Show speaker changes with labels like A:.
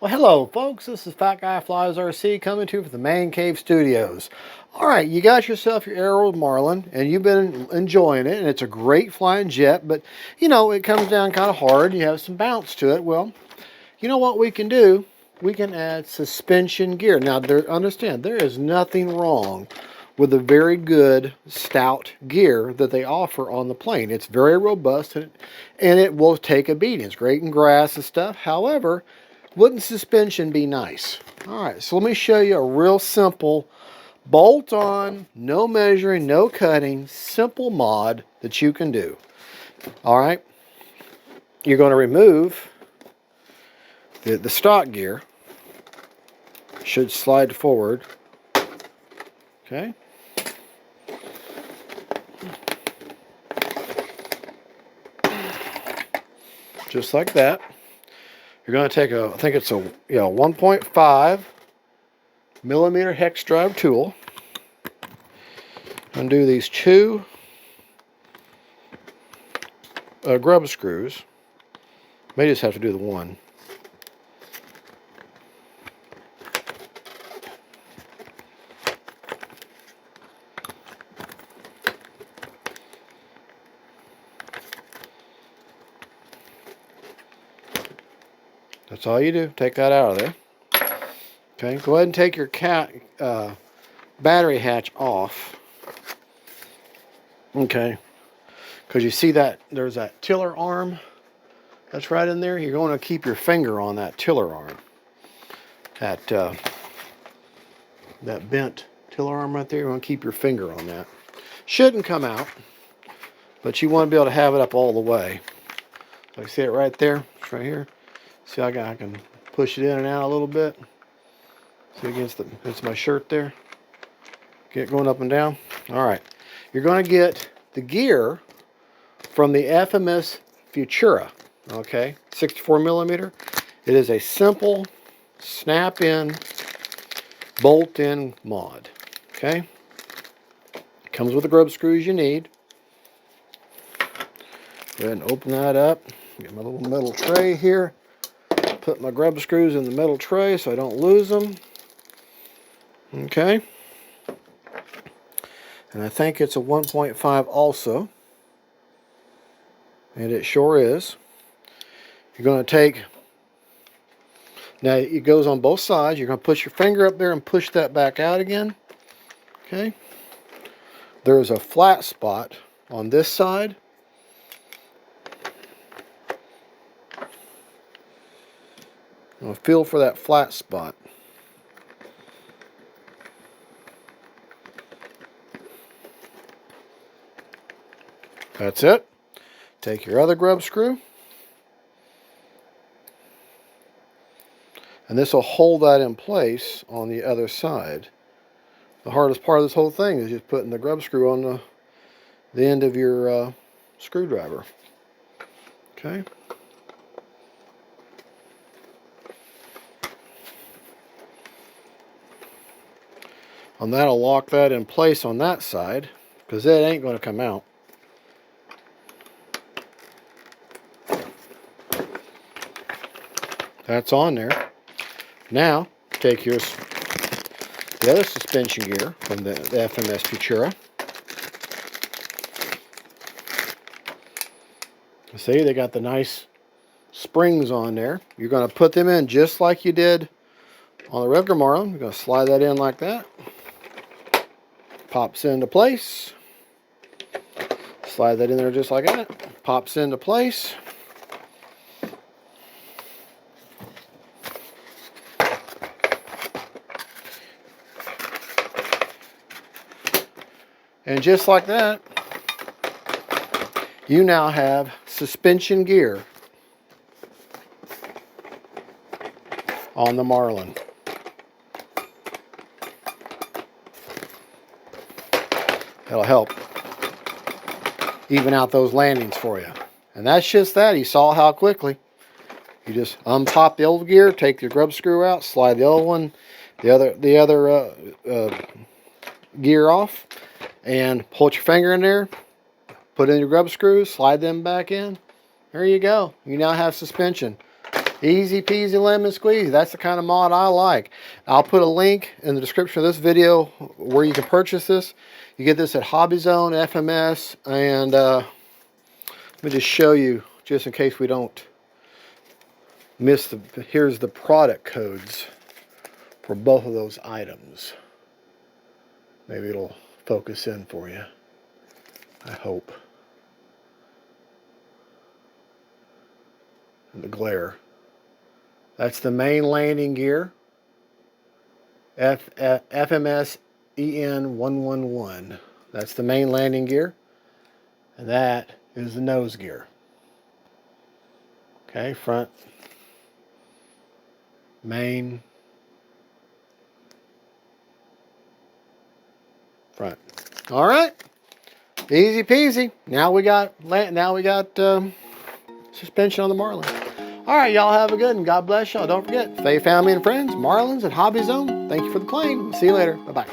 A: Well, hello, folks. This is Fat Guy Flies RC coming to you from the Man Cave Studios. All right, you got yourself your Arrow with Marlin, and you've been enjoying it, and it's a great flying jet, but, you know, it comes down kind of hard. You have some bounce to it. Well, you know what we can do? We can add suspension gear. Now, understand, there is nothing wrong with a very good stout gear that they offer on the plane. It's very robust, and it will take a beating. It's great in grass and stuff. However, wouldn't suspension be nice? All right, so let me show you a real simple bolt-on, no measuring, no cutting, simple mod that you can do. All right, you're going to remove the stock gear. Should slide forward. Okay. Just like that. You're going to take a, I think it's a 1.5 millimeter hex drive tool. Undo these two grub screws. May just have to do the one. That's all you do. Take that out of there. Okay, go ahead and take your battery hatch off. Okay, because you see that there's that tiller arm that's right in there. You're going to keep your finger on that tiller arm. That bent tiller arm right there. You want to keep your finger on that. Shouldn't come out, but you want to be able to have it up all the way. So you see it right there. It's right here. See, I can push it in and out a little bit. See against it's my shirt there. Get going up and down. All right. You're going to get the gear from the FMS Futura. Okay, 64 millimeter. It is a simple snap-in, bolt-in mod. Okay. It comes with the grub screws you need. Go ahead and open that up. Get my little metal tray here. Put my grub screws in the metal tray so I don't lose them. Okay. And I think it's a 1.5 also. And it sure is. You're going to take, now it goes on both sides. You're going to put your finger up there and push that back out again. Okay. There's a flat spot on this side. I'll feel for that flat spot. That's it. Take your other grub screw. And this will hold that in place on the other side. The hardest part of this whole thing is just putting the grub screw on the end of your screwdriver. Okay. And that'll lock that in place on that side, because it ain't going to come out. That's on there. Now, take the other suspension gear from the FMS Futura. See, they got the nice springs on there. You're going to put them in just like you did on the regular Marlin. You're going to slide that in like that. Pops into place. Slide that in there just like that. Pops into place. And just like that, you now have suspension gear on the Marlin. That'll help even out those landings for you. And that's just that. You saw how quickly. You just unpop the old gear, take your grub screw out, slide the old one, the other gear off, and put your finger in there, put in your grub screws, slide them back in. There you go. You now have suspension. Easy peasy lemon squeezy. That's the kind of mod I like. I'll put a link in the description of this video where you can purchase this. You get this at Hobby Zone, FMS, and let me just show you, just in case we don't miss the, here's the product codes for both of those items. Maybe it'll focus in for you. I hope. And the glare. That's the main landing gear. FMS EN111. That's the main landing gear. And that is the nose gear. Okay, front, main, front. All right, easy peasy. Now we got suspension on the Marlin. All right, y'all have a good one. God bless y'all. Don't forget, Faye, family, and friends, Marlins at Hobby Zone. Thank you for the claim. See you later. Bye-bye.